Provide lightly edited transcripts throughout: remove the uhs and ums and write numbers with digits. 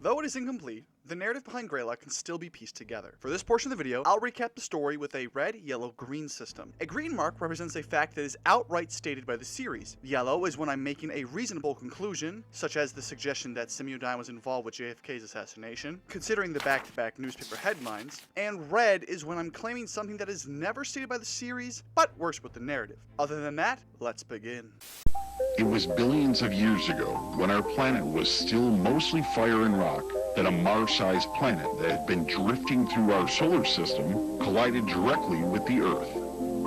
Though it is incomplete, the narrative behind Greylock can still be pieced together. For this portion of the video, I'll recap the story with a red, yellow, green system. A green mark represents a fact that is outright stated by the series. Yellow is when I'm making a reasonable conclusion, such as the suggestion that Semiodyne was involved with JFK's assassination, considering the back-to-back newspaper headlines. And red is when I'm claiming something that is never stated by the series, but works with the narrative. Other than that, let's begin. It was billions of years ago, when our planet was still mostly fire and rock, that a Mars-sized planet that had been drifting through our solar system collided directly with the Earth.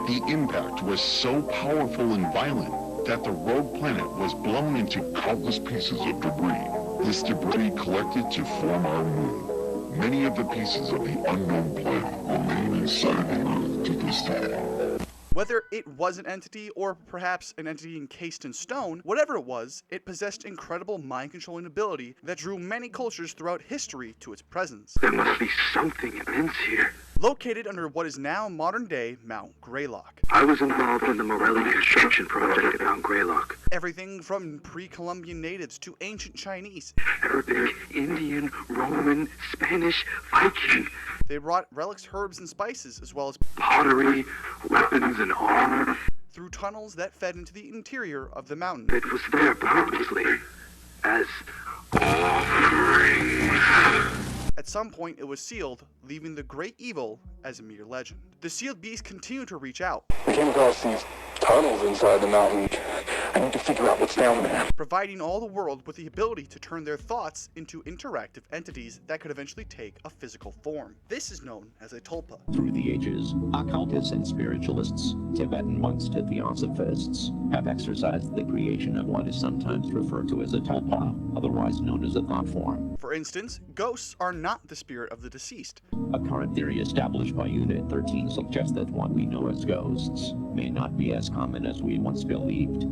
The impact was so powerful and violent that the rogue planet was blown into countless pieces of debris. This debris collected to form our moon. Many of the pieces of the unknown planet remain inside the Earth to this day. Whether it was an entity, or perhaps an entity encased in stone, whatever it was, it possessed incredible mind-controlling ability that drew many cultures throughout history to its presence. There must be something immense here. Located under what is now modern-day Mount Greylock. I was involved in the Morelli construction project at Mount Greylock. Everything from pre-Columbian natives to ancient Chinese. Arabic, Indian, Roman, Spanish, Viking. They brought relics, herbs, and spices, as well as pottery, weapons, and armor. Through tunnels that fed into the interior of the mountain. It was there purposely, as offerings. At some point, it was sealed, leaving the great evil as a mere legend. The sealed beast continued to reach out. We came across these tunnels inside the mountain. I need to figure out what's down there. Providing all the world with the ability to turn their thoughts into interactive entities that could eventually take a physical form. This is known as a tulpa. Through the ages, occultists and spiritualists, Tibetan monks to theosophists, have exercised the creation of what is sometimes referred to as a tulpa, otherwise known as a thought form. For instance, ghosts are not the spirit of the deceased. A current theory established by Unit 13 suggests that what we know as ghosts may not be as common as we once believed.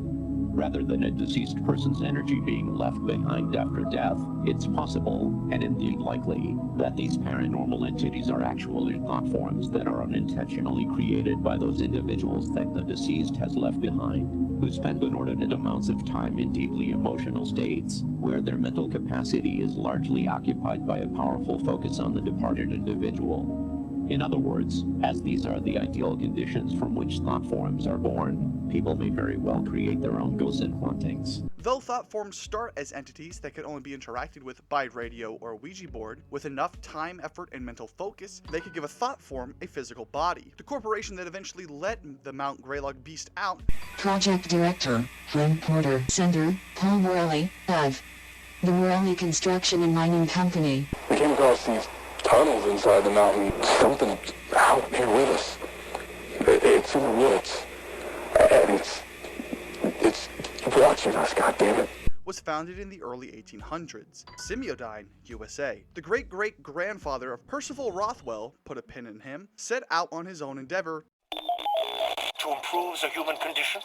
Rather than a deceased person's energy being left behind after death, it's possible, and indeed likely, that these paranormal entities are actually thought forms that are unintentionally created by those individuals that the deceased has left behind, who spend inordinate amounts of time in deeply emotional states, where their mental capacity is largely occupied by a powerful focus on the departed individual. In other words, as these are the ideal conditions from which thought forms are born, people may very well create their own ghosts and hauntings. Though thought forms start as entities that can only be interacted with by radio or Ouija board, with enough time, effort, and mental focus, they could give a thought form a physical body. The corporation that eventually let the Mount Greylock beast out. Project Director, Frank Porter. Sender, Paul Morelli, Ev. The Morelli Construction and Mining Company. We came across these tunnels inside the mountain. Something out here with us. It's in the woods. And it's watching us, goddammit. Was founded in the early 1800s. Semiodyne, USA. The great-great-grandfather of Percival Rothwell, put a pin in him, set out on his own endeavor to improve the human condition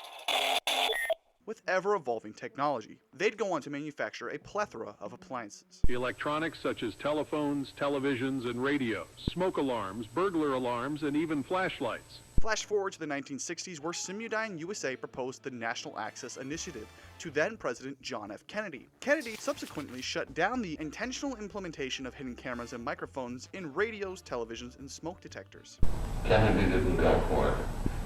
with ever-evolving technology. They'd go on to manufacture a plethora of appliances. Electronics such as telephones, televisions, and radios, smoke alarms, burglar alarms, and even flashlights. Flash forward to the 1960s, where Semiodyne USA proposed the National Access Initiative to then-President John F. Kennedy. Kennedy subsequently shut down the intentional implementation of hidden cameras and microphones in radios, televisions, and smoke detectors. Kennedy didn't go for it.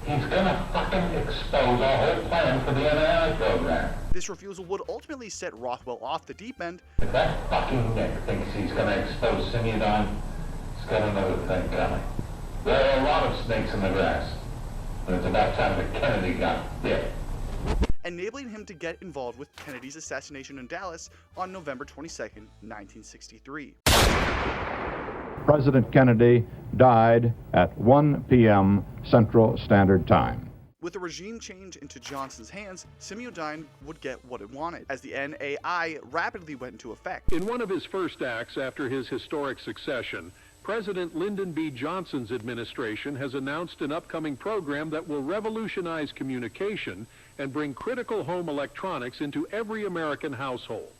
He's gonna fucking expose our whole plan for the NII program. This refusal would ultimately set Rothwell off the deep end. If that fucking Nick thinks he's gonna expose Semiodyne, he's got another thing coming. There are a lot of snakes in the grass, and it's about time that Kennedy got bit. Enabling him to get involved with Kennedy's assassination in Dallas on November 22nd, 1963. President Kennedy died at 1 p.m. Central Standard Time. With the regime change into Johnson's hands, Semiodyne would get what it wanted, as the NAI rapidly went into effect. In one of his first acts after his historic succession, President Lyndon B. Johnson's administration has announced an upcoming program that will revolutionize communication and bring critical home electronics into every American household.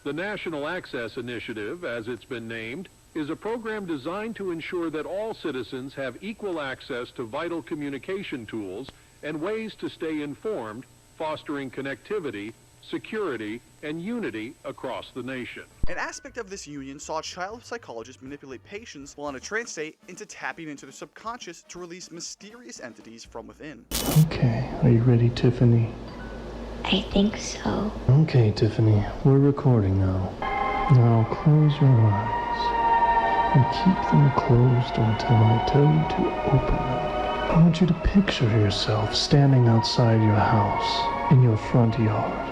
The National Access Initiative, as it's been named, is a program designed to ensure that all citizens have equal access to vital communication tools and ways to stay informed, fostering connectivity, security, and unity across the nation. An aspect of this union saw child psychologists manipulate patients while in a trance state into tapping into their subconscious to release mysterious entities from within. Okay, are you ready, Tiffany? I think so. Okay, Tiffany, we're recording now. Now close your eyes and keep them closed until I tell you to open them. I want you to picture yourself standing outside your house in your front yard.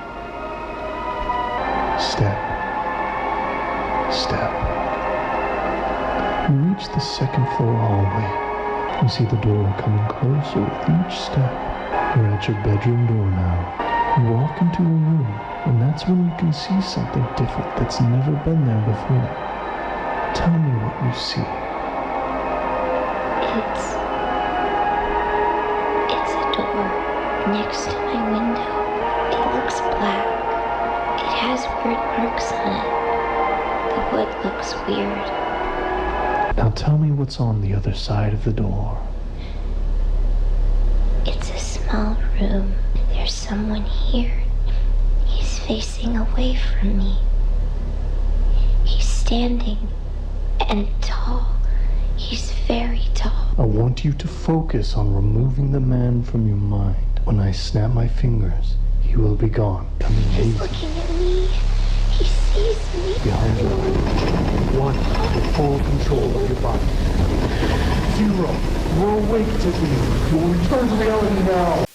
Step. Step. You reach the second floor hallway. You see the door coming closer with each step. You're at your bedroom door now. You walk into a room, and that's when you can see something different that's never been there before. Tell me what you see. It's a door next to my window. It looks black. It has weird marks on it. The wood looks weird. Now tell me what's on the other side of the door. It's a small room. There's someone here. He's facing away from me. He's standing and tall. He's very tall. I want you to focus on removing the man from your mind. When I snap my fingers, he will be gone. Coming He's easy. looking at me. He sees me. Behind your eyes. 1. Full control of your body. 0. You're awake, Tiffany. You will return to reality now.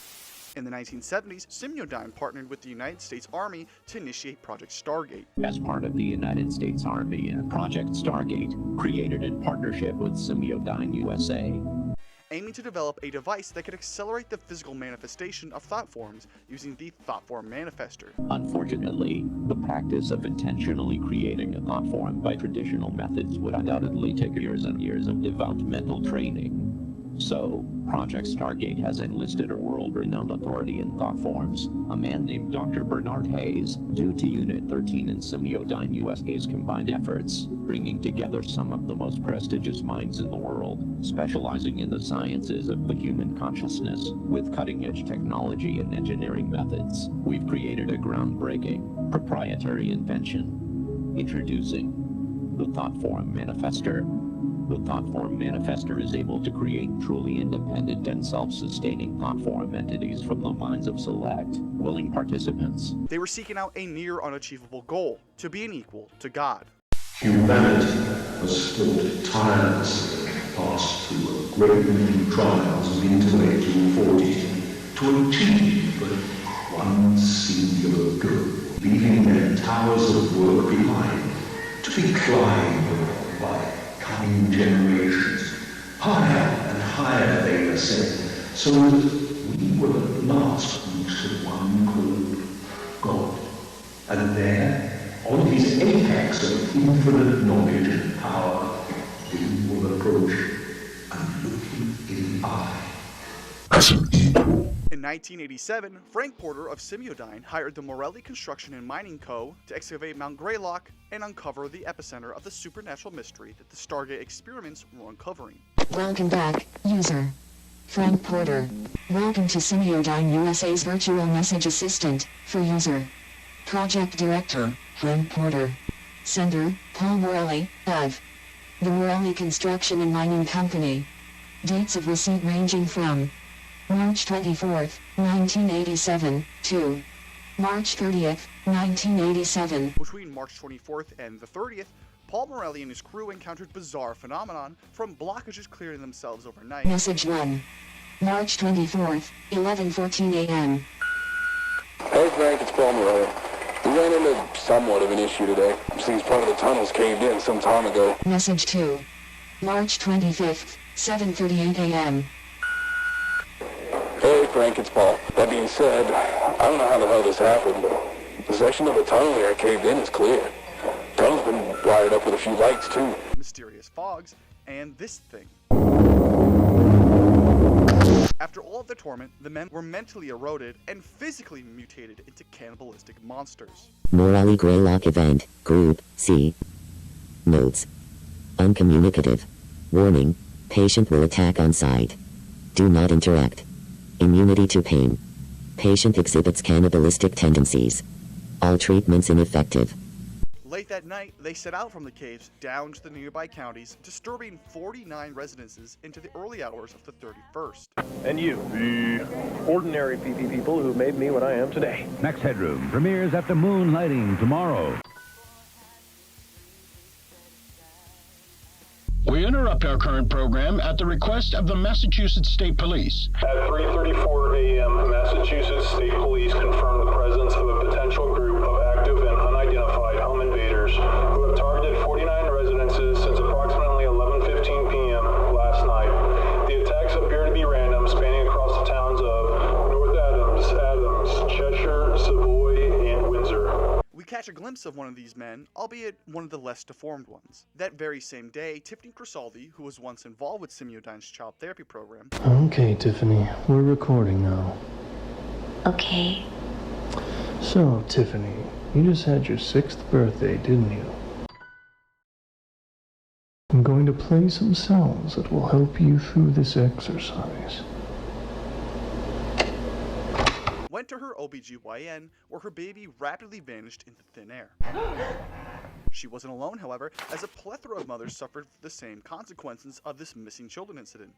In the 1970s, Semyodyne partnered with the United States Army to initiate Project Stargate. As part of the United States Army and Project Stargate, created in partnership with Semyodyne USA. Aiming to develop a device that could accelerate the physical manifestation of thought forms using the thought form manifester. Unfortunately, the practice of intentionally creating a thought form by traditional methods would undoubtedly take years and years of developmental training. So, Project Stargate has enlisted a world-renowned authority in thought forms, a man named Dr. Bernard Hayes, due to Unit 13 and Semyodyne USA's combined efforts, bringing together some of the most prestigious minds in the world, specializing in the sciences of the human consciousness. With cutting-edge technology and engineering methods, we've created a groundbreaking, proprietary invention. Introducing the Thought Form Manifester. The Thought Form Manifester is able to create truly independent and self-sustaining thought form entities from the minds of select, willing participants. They were seeking out a near unachievable goal, to be an equal to God. Humanity has fought tirelessly past through a great many trials of intellectual fortitude to achieve but one singular goal, leaving their towers of work behind, to be climbed by coming generations, higher and higher they ascend, so that we will at last reach the one called God. And there, on his apex of infinite knowledge and power, we will approach and look him in the eye. As an equal. In 1987, Frank Porter of Semyodyne hired the Morelli Construction and Mining Co. to excavate Mount Greylock and uncover the epicenter of the supernatural mystery that the Stargate experiments were uncovering. Welcome back, user. Frank Porter. Welcome to Semyodyne USA's virtual message assistant for user. Project Director, Frank Porter. Sender, Paul Morelli, Ev. The Morelli Construction and Mining Company. Dates of receipt ranging from March 24th, 1987, to March 30th, 1987. Between March 24th and the 30th, Paul Morelli and his crew encountered bizarre phenomenon from blockages clearing themselves overnight. Message 1. March 24th, 11:14 a.m. Hey Frank, it's Paul Morelli. We ran into somewhat of an issue today. Seems part of the tunnels caved in some time ago. Message 2. March 25th, 7:38 a.m. Hey Frank, it's Paul. That being said, I don't know how the hell this happened, but the section of the tunnel here caved in is clear. The tunnel's been wired up with a few lights too. Mysterious fogs, and this thing. After all of the torment, the men were mentally eroded and physically mutated into cannibalistic monsters. Morelli Greylock Event, Group C. Notes. Uncommunicative. Warning. Patient will attack on sight. Do not interact. Immunity to pain. Patient exhibits cannibalistic tendencies. All treatments ineffective. Late that night, they set out from the caves down to the nearby counties, disturbing 49 residences into the early hours of the 31st. And you, the ordinary PP people who made me what I am today. Next Headroom premieres after moonlighting tomorrow. We interrupt our current program at the request of the Massachusetts State Police. At 3:34 a.m., Massachusetts State Police confirmed the presence of a potential group of active and unidentified home invaders who have targeted 49 residences since approximately 11:15 p.m. last night. The attacks appear to be random, spanning across the towns of North Adams, Cheshire, Savoy, and Windsor. We catch a glimpse of one of these men, albeit one of the less deformed ones. That very same day, Tiffany Crisaldi, who was once involved with Semiodyne's child therapy program. Okay, Tiffany, we're recording now. Okay. So, Tiffany, you just had your 6th birthday, didn't you? I'm going to play some sounds that will help you through this exercise. Went to her OBGYN, where her baby rapidly vanished into thin air. She wasn't alone, however, as a plethora of mothers suffered the same consequences of this missing children incident,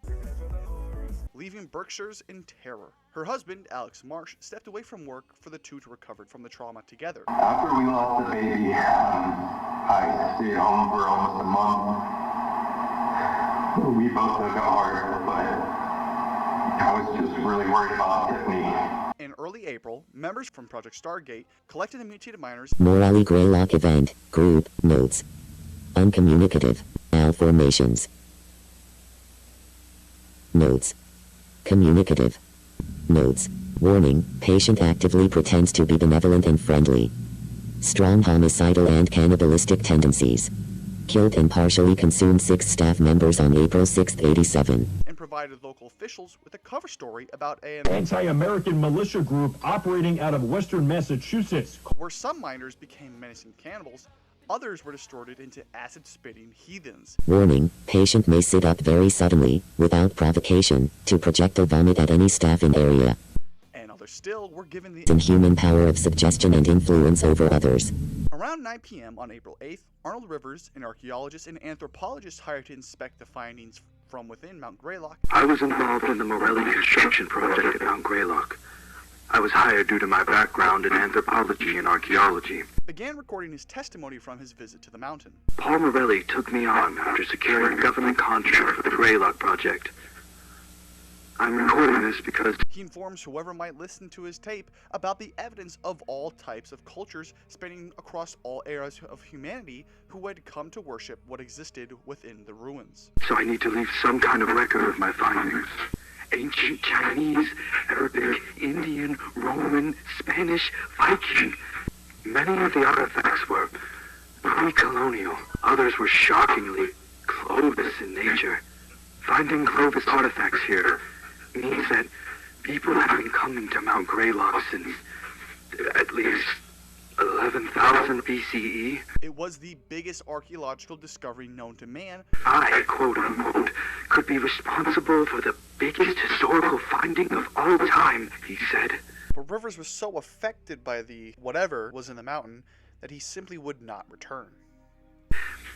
leaving Berkshires in terror. Her husband, Alex Marsh, stepped away from work for the two to recover from the trauma together. After we lost the baby, I stayed home for almost a month. We both took it hard, but I was just really worried about Tiffany. In early April, members from Project Stargate collected the mutated miners. Morally Greylock event, group, notes. Uncommunicative, malformations. Notes. Communicative. Notes. Warning, patient actively pretends to be benevolent and friendly. Strong homicidal and cannibalistic tendencies. Killed and partially consumed 6 staff members on April 6, 87. And provided local officials with a cover story about an anti-American militia group operating out of western Massachusetts, where some miners became menacing cannibals, others were distorted into acid-spitting heathens. Warning, patient may sit up very suddenly, without provocation, to projectile vomit at any staff in area. And others still were given the inhuman power of suggestion and influence over others. Around 9 p.m. on April 8th, Arnold Rivers, an archaeologist and anthropologist hired to inspect the findings from within Mount Greylock. I was involved in the Morelli construction project at Mount Greylock. I was hired due to my background in anthropology and archaeology. Began recording his testimony from his visit to the mountain. Paul Morelli took me on after securing a government contract for the Greylock project. I'm recording this because he informs whoever might listen to his tape about the evidence of all types of cultures spanning across all eras of humanity who had come to worship what existed within the ruins. So I need to leave some kind of record of my findings. Ancient Chinese, Arabic, Indian, Roman, Spanish, Viking. Many of the artifacts were pre-colonial. Others were shockingly Clovis in nature. Finding Clovis artifacts here means that people have been coming to Mount Greylock since at least 11,000 BCE. It was the biggest archaeological discovery known to man. I, quote unquote, could be responsible for the biggest historical finding of all time, he said. But Rivers was so affected by the whatever was in the mountain that he simply would not return.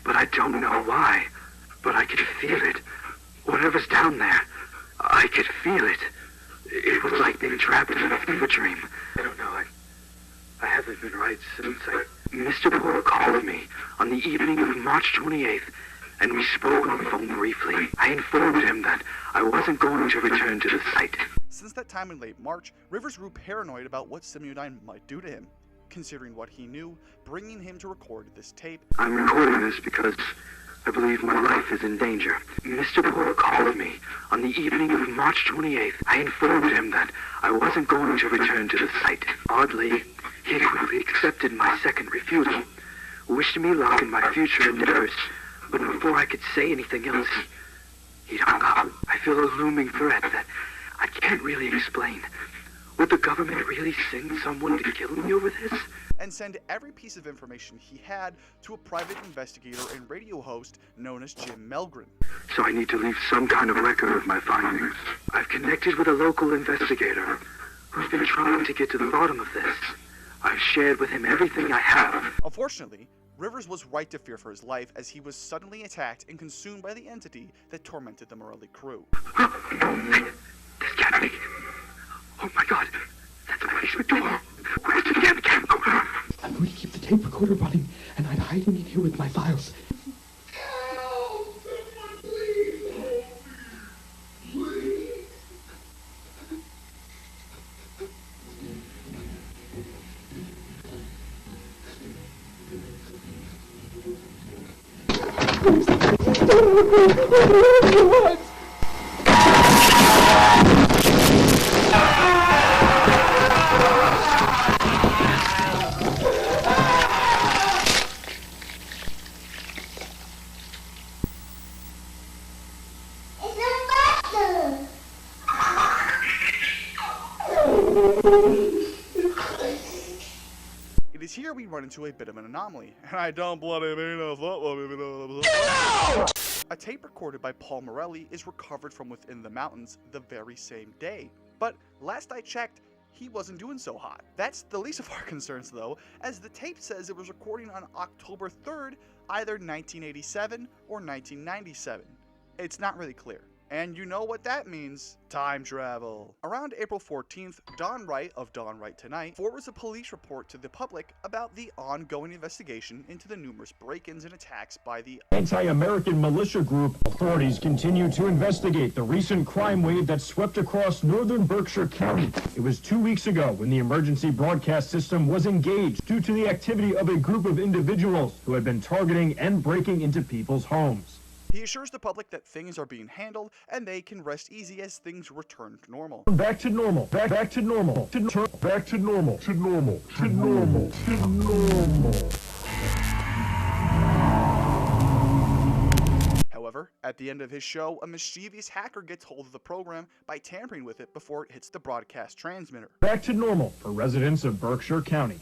But I don't know why. But I could feel it. Whatever's down there, I could feel it. It was like being trapped in a fever dream. I don't know, I haven't been right since Mr. Poole called me on the evening of March 28th, and we spoke on the phone briefly. I informed him that I wasn't going to return to the site. Since that time in late March, Rivers grew paranoid about what Semiodyne might do to him. Considering what he knew, bringing him to record this tape. I'm recording this because I believe my life is in danger. Mr. Poole called me on the evening of March 28th. I informed him that I wasn't going to return to the site. Oddly, he quickly accepted my second refusal, wished me luck in my future endeavors, but before I could say anything else, he'd hung up. I feel a looming threat that I can't really explain. Would the government really send someone to kill me over this? And send every piece of information he had to a private investigator and radio host known as Jim Melgren. So I need to leave some kind of record of my findings. I've connected with a local investigator who's been trying to get to the bottom of this. I've shared with him everything I have. Unfortunately, Rivers was right to fear for his life as he was suddenly attacked and consumed by the entity that tormented the Morelli crew. This can't be. Oh my god, that's the basement door. Where's the damn camcorder? I'm going to keep the tape recorder running, and I'm hiding in here with my files. It is here we run into a bit of an anomaly, and I don't bloody mean a A tape recorded by Paul Morelli is recovered from within the mountains the very same day. But last I checked, he wasn't doing so hot. That's the least of our concerns though, as the tape says it was recording on October 3rd, either 1987 or 1997. It's not really clear. And you know what that means. Time travel. Around April 14th, Don Wright of Don Wright Tonight forwards a police report to the public about the ongoing investigation into the numerous break-ins and attacks by the anti-American militia group. Authorities continue to investigate the recent crime wave that swept across northern Berkshire County. It was 2 weeks ago when the emergency broadcast system was engaged due to the activity of a group of individuals who had been targeting and breaking into people's homes. He assures the public that things are being handled and they can rest easy as things return to normal. Back to normal. Back to normal. Back to normal. To normal. To normal. To normal. However, at the end of his show, a mischievous hacker gets hold of the program by tampering with it before it hits the broadcast transmitter. Back to normal for residents of Berkshire County.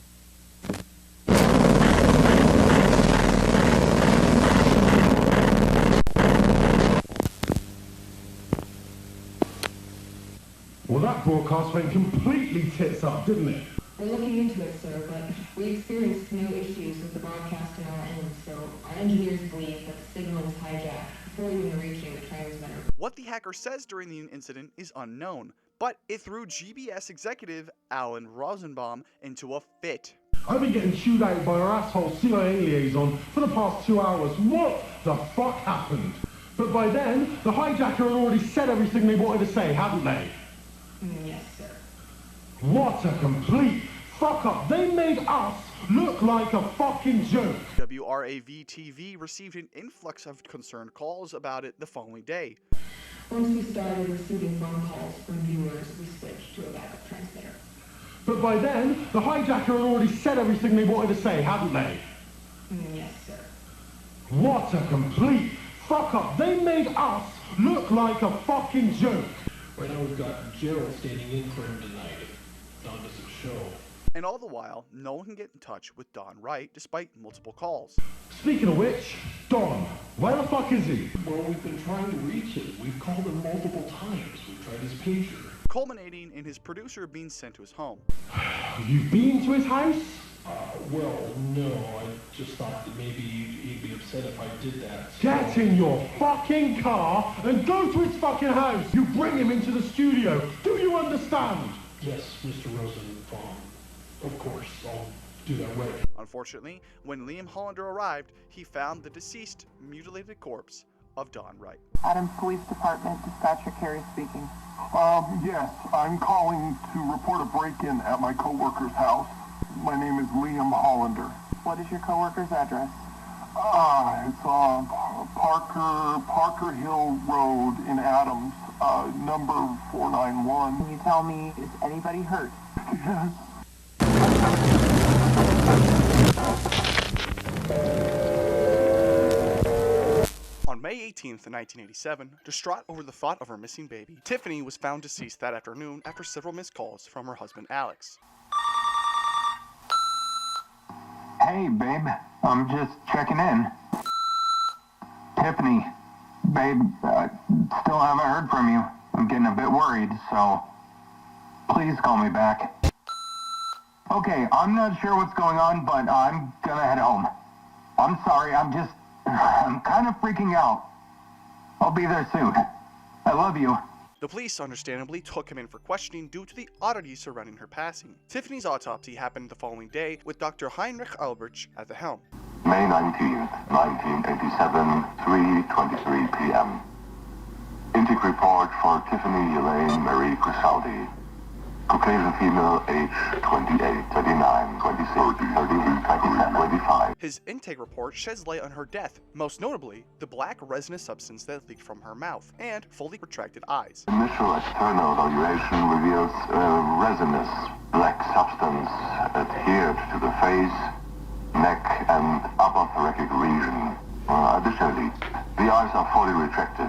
Well, that broadcast went completely tits up, didn't it? We're looking into it, sir, but we experienced no issues with the broadcast on our end, so our engineers believe that the signal was hijacked before even reaching the transmitter. What the hacker says during the incident is unknown, but it threw GBS executive Alan Rosenbaum into a fit. I've been getting chewed out by our asshole CIA liaison for the past 2 hours. What the fuck happened? But by then, the hijacker had already said everything they wanted to say, hadn't they? Yes, sir. What a complete fuck up. They made us look like a fucking joke. WRAV-TV received an influx of concerned calls about it the following day. Once we started receiving phone calls from viewers, we switched to a backup transmitter. But by then, the hijacker had already said everything they wanted to say, hadn't they? Yes, sir. What a complete fuck up. They made us look like a fucking joke. Right now we've got Gerald standing in for him tonight. Don doesn't show. And all the while, no one can get in touch with Don Wright despite multiple calls. Speaking of which, Don, where the fuck is he? Well, we've been trying to reach him. We've called him multiple times. We've tried his pager. Culminating in his producer being sent to his home. You've been to his house? Well, no. I just thought that maybe he'd be upset if I did that. So... Get in your fucking car and go to his fucking house. You bring him into the studio. Do you understand? Yes, Mr. Rosenbaum. Of course, I'll do that right. Unfortunately, when Liam Hollander arrived, he found the deceased, mutilated corpse of Don Wright. Adams Police Department, Dispatcher Carey speaking. Yes, I'm calling to report a break-in at my coworker's house. My name is Liam Hollander. What is your coworker's address? It's on Parker Hill Road in Adams, number 491. Can you tell me, is anybody hurt? Yes. On May 18th, 1987, distraught over the thought of her missing baby, Tiffany was found deceased that afternoon after several missed calls from her husband Alex. Hey, babe. I'm just checking in. Tiffany, babe, still haven't heard from you. I'm getting a bit worried, so please call me back. Okay, I'm not sure what's going on, but I'm gonna head home. I'm sorry, I'm kind of freaking out. I'll be there soon. I love you. The police understandably took him in for questioning due to the oddities surrounding her passing. Tiffany's autopsy happened the following day with Dr. Heinrich Albrecht at the helm. May 19th, 1987, 3:23 p.m. Intake report for Tiffany Elaine Marie Crisaldi. Caucasian female, age 28, 39, 26, 30, 27, 25. His intake report sheds light on her death, most notably the black resinous substance that leaked from her mouth and fully retracted eyes. Initial external evaluation reveals a resinous black substance adhered to the face, neck, and upper thoracic region. Additionally, the eyes are fully retracted.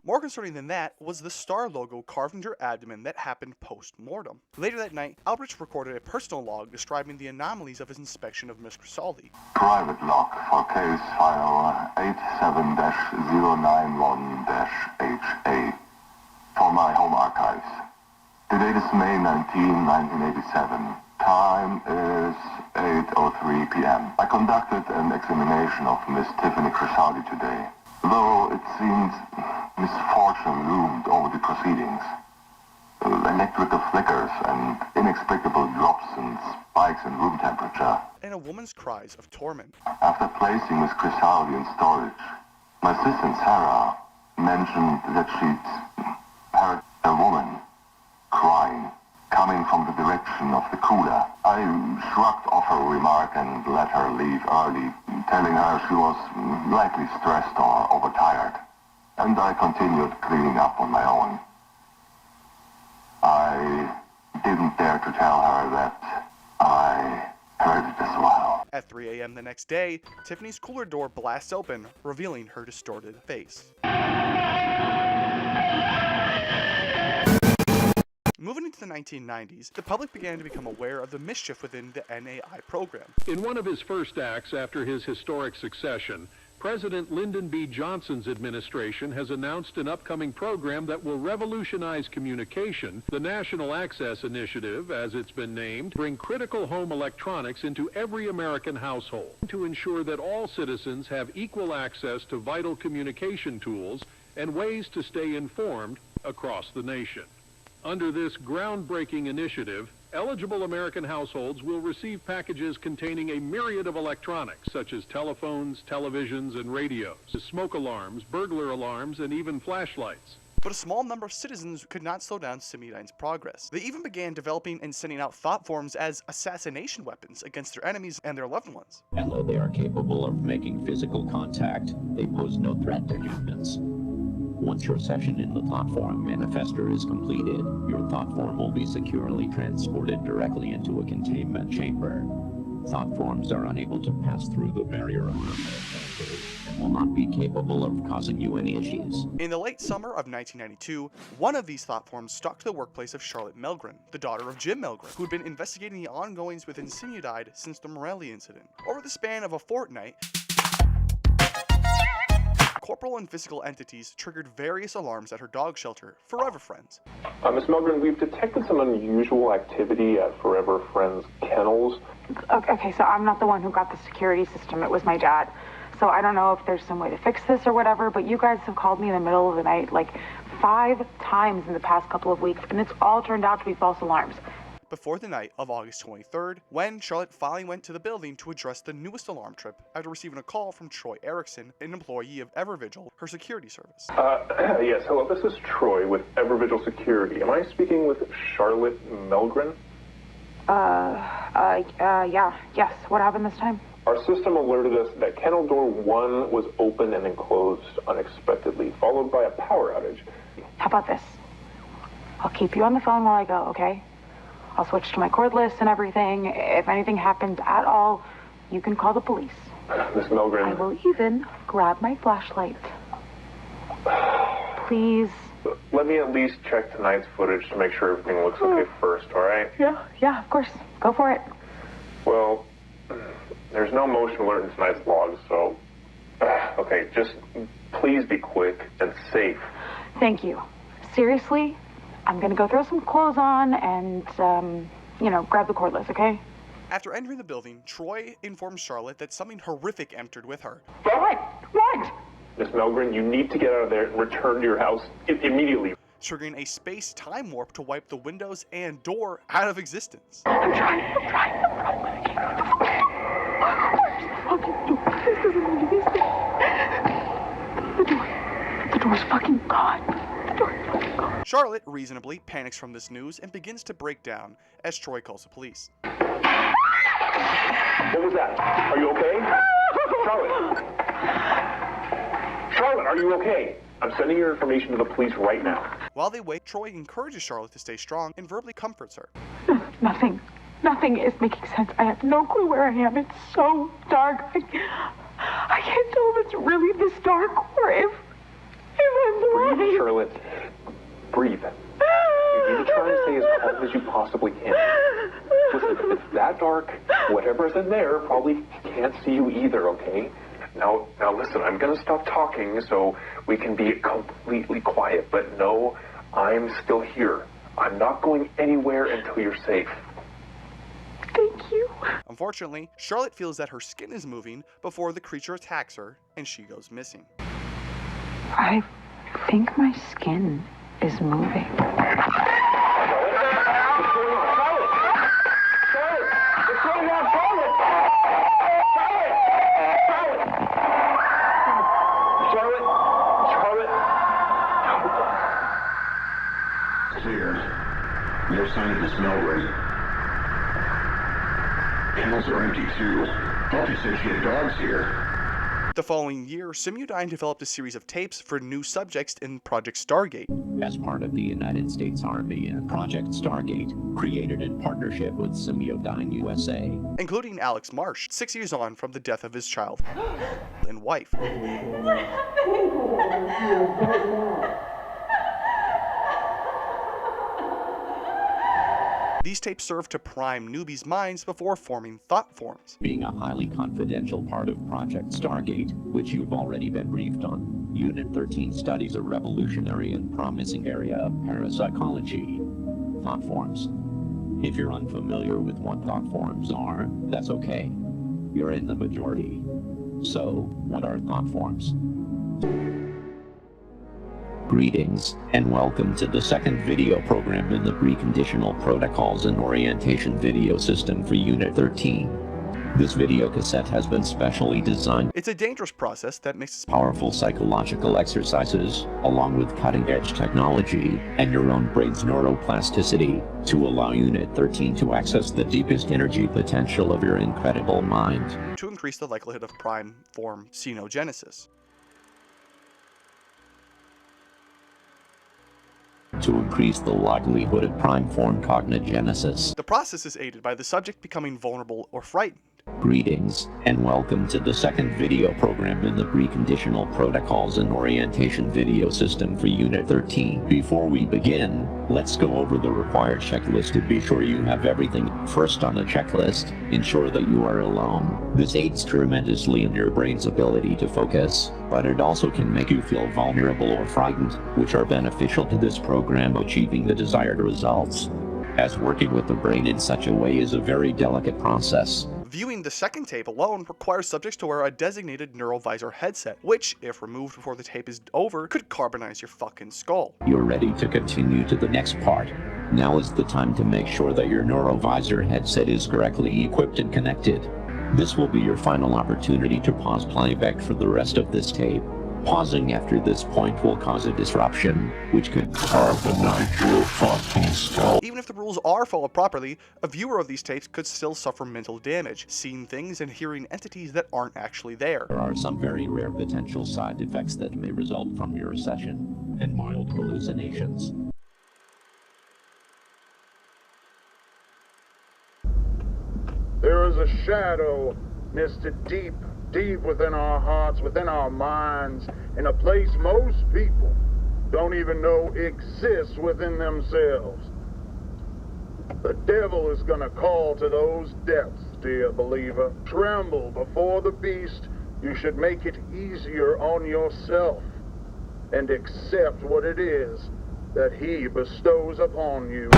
More concerning than that was the star logo carved into her abdomen that happened post-mortem. Later that night, Albrecht recorded a personal log describing the anomalies of his inspection of Miss Crisaldi. Private log for case file 87-091-HA for my home archives. The date is May 19, 1987. Time is 8:03 p.m. I conducted an examination of Miss Tiffany Crisaldi today. Though it seems misfortune loomed over the proceedings. Electrical flickers and inexplicable drops and spikes in room temperature. And a woman's cries of torment. After placing Miss Crisaldi in storage, my assistant Sarah mentioned that she'd heard a woman crying, coming from the direction of the cooler. I shrugged off her remark and let her leave early, telling her she was likely stressed or overtired. And I continued cleaning up on my own. I didn't dare to tell her that I heard it as well. At 3 a.m. the next day, Tiffany's cooler door blasts open, revealing her distorted face. Moving into the 1990s, the public began to become aware of the mischief within the NAI program. In one of his first acts after his historic succession, President Lyndon B. Johnson's administration has announced an upcoming program that will revolutionize communication. The National Access Initiative, as it's been named, bring critical home electronics into every American household to ensure that all citizens have equal access to vital communication tools and ways to stay informed across the nation. Under this groundbreaking initiative, eligible American households will receive packages containing a myriad of electronics, such as telephones, televisions, and radios, smoke alarms, burglar alarms, and even flashlights. But a small number of citizens could not slow down Simidine's progress. They even began developing and sending out thought forms as assassination weapons against their enemies and their loved ones. And though they are capable of making physical contact, they pose no threat to humans. Once your session in the thought form manifester is completed, your thought form will be securely transported directly into a containment chamber. Thought forms are unable to pass through the barrier of and will not be capable of causing you any issues. In the late summer of 1992, one of these thought forms stalked the workplace of Charlotte Melgren, the daughter of Jim Melgren, who had been investigating the ongoings within Simudide since the Morelli incident. Over the span of a fortnight, corporal and physical entities triggered various alarms at her dog shelter, Forever Friends. Miss Melgren, we've detected some unusual activity at Forever Friends kennels. Okay, so I'm not the one who got the security system. It was my dad. So I don't know if there's some way to fix this or whatever, but you guys have called me in the middle of the night like 5 times in the past couple of weeks, and it's all turned out to be false alarms. Before the night of August 23rd, when Charlotte finally went to the building to address the newest alarm trip after receiving a call from Troy Erickson, an employee of Evervigil, her security service. Yes, hello, this is Troy with Evervigil Security. Am I speaking with Charlotte Melgren? Yes. What happened this time? Our system alerted us that kennel door 1 was open and enclosed unexpectedly, followed by a power outage. How about this? I'll keep you on the phone while I go, okay? I'll switch to my cordless and everything. If anything happens at all, you can call the police. Miss Melgren. I will even grab my flashlight. Please. Let me at least check tonight's footage to make sure everything looks okay first, all right? Yeah, of course. Go for it. Well, there's no motion alert in tonight's log, so... okay, just please be quick and safe. Thank you. Seriously, I'm gonna go throw some clothes on and, grab the cordless, okay? After entering the building, Troy informs Charlotte that something horrific entered with her. What? Miss Melgren, you need to get out of there and return to your house immediately. Triggering a space-time warp to wipe the windows and door out of existence. I'm trying. Where's the fucking door? This doesn't mean to be safe. The door's fucking gone. Charlotte reasonably panics from this news and begins to break down as Troy calls the police. What was that? Are you okay? Charlotte, are you okay? I'm sending your information to the police right now. While they wait, Troy encourages Charlotte to stay strong and verbally comforts her. Nothing is making sense. I have no clue where I am. It's so dark. I can't tell if it's really this dark or if I'm blind. Breathe, Charlotte. Breathe. You need to try and stay as calm as you possibly can. Listen, if it's that dark, whatever's in there probably can't see you either, okay? Now listen, I'm gonna stop talking so we can be completely quiet, but no, I'm still here. I'm not going anywhere until you're safe. Thank you. Unfortunately, Charlotte feels that her skin is moving before the creature attacks her, and she goes missing. I think my skin is moving. Clear. No sign of Miss Melgren. Kennels are empty too. Thought you said she had dogs here. The following year, Simudyne developed a series of tapes for new subjects in Project Stargate. As part of the United States Army and Project Stargate, created in partnership with Simudyne USA. Including Alex Marsh, 6 years on from the death of his child and wife. What happened? These tapes serve to prime newbies' minds before forming thought forms. Being a highly confidential part of Project Stargate, which you've already been briefed on, Unit 13 studies a revolutionary and promising area of parapsychology, thought forms. If you're unfamiliar with what thought forms are, that's okay. You're in the majority. So, what are thought forms? Greetings, and welcome to the second video program in the Preconditional Protocols and Orientation video system for Unit 13. This video cassette has been specially designed. It's a dangerous process that makes powerful psychological exercises, along with cutting-edge technology, and your own brain's neuroplasticity, to allow Unit 13 to access the deepest energy potential of your incredible mind. To increase the likelihood of prime form xenogenesis. To increase the likelihood of prime form cognigenesis. The process is aided by the subject becoming vulnerable or frightened. Greetings, and welcome to the second video program in the Preconditional Protocols and Orientation video system for Unit 13. Before we begin, let's go over the required checklist to be sure you have everything. First on the checklist, ensure that you are alone. This aids tremendously in your brain's ability to focus, but it also can make you feel vulnerable or frightened, which are beneficial to this program achieving the desired results, as working with the brain in such a way is a very delicate process. Viewing the second tape alone requires subjects to wear a designated neurovisor headset, which, if removed before the tape is over, could carbonize your fucking skull. You're ready to continue to the next part. Now is the time to make sure that your neurovisor headset is correctly equipped and connected. This will be your final opportunity to pause playback for the rest of this tape. Pausing after this point will cause a disruption, which could carbonize your fucking skull. Even if the rules are followed properly, a viewer of these tapes could still suffer mental damage, seeing things and hearing entities that aren't actually there. There are some very rare potential side effects that may result from your session, and mild hallucinations. There is a shadow nested deep within our hearts, within our minds, in a place most people don't even know exists within themselves. The devil is gonna call to those depths, dear believer. Tremble before the beast. You should make it easier on yourself and accept what it is that he bestows upon you.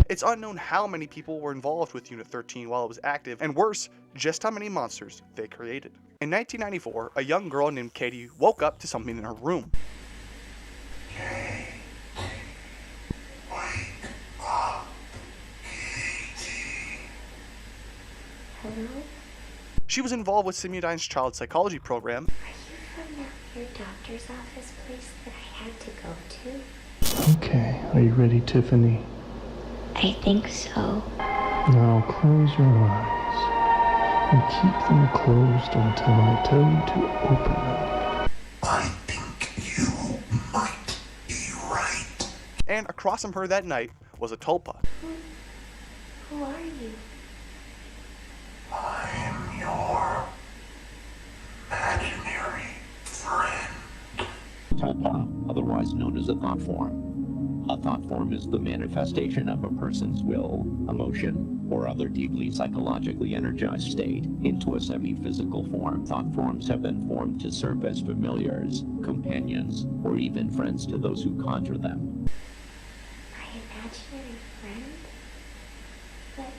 It's unknown how many people were involved with Unit 13 while it was active, and worse, just how many monsters they created. In 1994, a young girl named Katie woke up to something in her room. Hello? She was involved with Simudine's child psychology program. Are you from your doctor's office place that I had to go to? Okay, are you ready, Tiffany? I think so. Now close your eyes and keep them closed until I tell you to open them. I think you might be right. And across from her that night was a tulpa. Who are you? I am your imaginary friend. Tulpa, otherwise known as a thought form. A thought form is the manifestation of a person's will, emotion, or other deeply psychologically energized state into a semi-physical form. Thought forms have been formed to serve as familiars, companions, or even friends to those who conjure them. My imaginary friend? But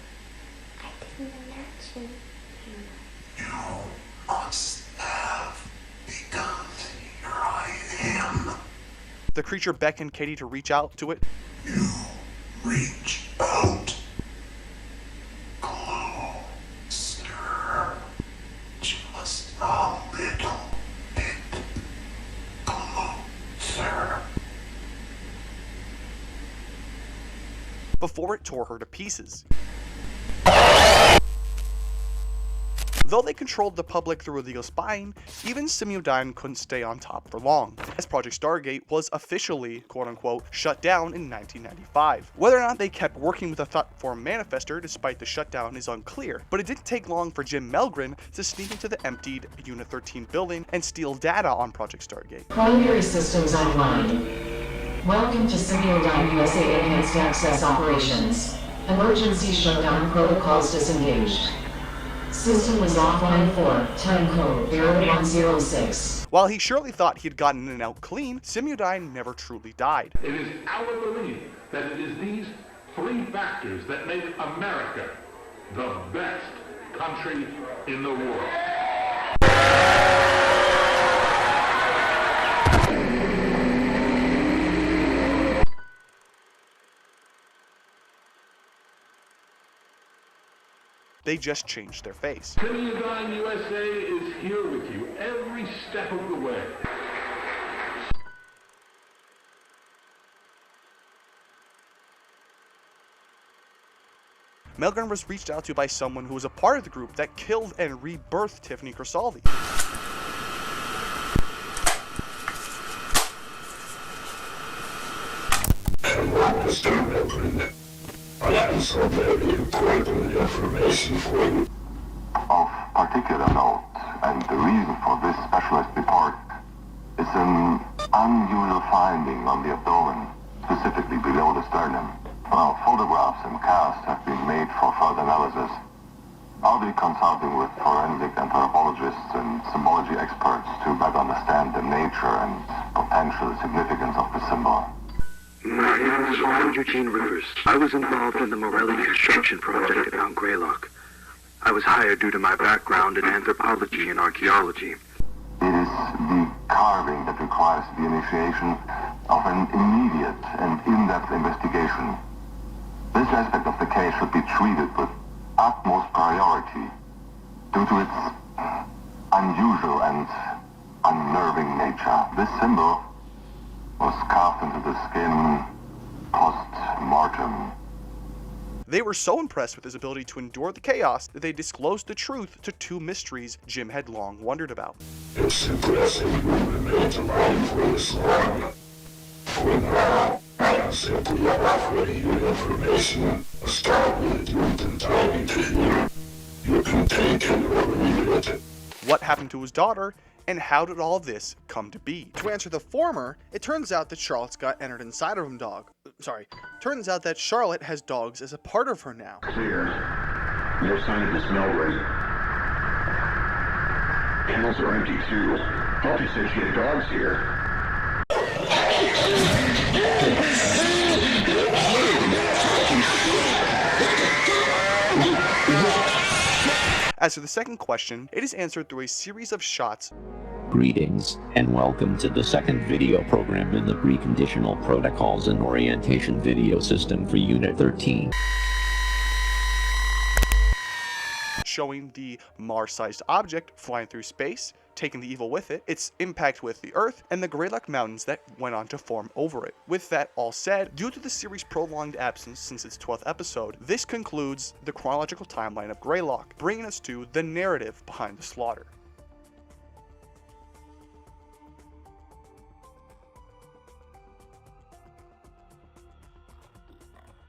I didn't imagine him. You must have, because here I am. The creature beckoned Katie to reach out to it. You reach out. Closer. Just a little bit closer. Before it tore her to pieces. Though they controlled the public through illegal spying, even Simudyne couldn't stay on top for long, as Project Stargate was officially, quote-unquote, shut down in 1995. Whether or not they kept working with the Thoughtform Manifester despite the shutdown is unclear, but it didn't take long for Jim Melgren to sneak into the emptied Unit 13 building and steal data on Project Stargate. Primary systems online. Welcome to Simudyne USA Enhanced Access Operations. Emergency shutdown protocols disengaged. System was offline for time code 0106. While he surely thought he had gotten in and out clean, Simudyne never truly died. It is our belief that it is these three factors that make America the best country in the world. They just changed their face. Simudyne USA is here with you every step of the way. Melgren was reached out to by someone who was a part of the group that killed and rebirthed Tiffany Crisaldi. Hello, Mr. Melgren. I have some very important information for you. Of particular note, and the reason for this specialist report, is an unusual finding on the abdomen, specifically below the sternum. Well, photographs and casts have been made for further analysis. I'll be consulting with forensic anthropologists and symbology experts to better understand the nature and potential significance of the symbol. My name is Eugene Rivers. I was involved in the Morelli construction project at Mount Greylock. I was hired due to my background in anthropology and archaeology. It is the carving that requires the initiation of an immediate and in-depth investigation. This aspect of the case should be treated with utmost priority due to its unusual and unnerving nature. This symbol was carved into the skin post-mortem. They were so impressed with his ability to endure the chaos that they disclosed the truth to two mysteries Jim had long wondered about. It's impressive you remained alive for this long. For now, I am simply offering you information a star with you and timing to hear. You can take it or leave it. What happened to his daughter, and how did all of this come to be? To answer the former, it turns out that Charlotte's got entered inside of him turns out that Charlotte has dogs as a part of her now. Clear. No sign of the smell rate. Kennels are empty too. Poppy said she had dogs here. As for the second question, it is answered through a series of shots. Greetings, and welcome to the second video program in the Preconditional Protocols and Orientation video system for Unit 13. Showing the Mars-sized object flying through space, taking the evil with it, its impact with the Earth, and the Greylock Mountains that went on to form over it. With that all said, due to the series' prolonged absence since its 12th episode, this concludes the chronological timeline of Greylock, bringing us to the narrative behind the slaughter.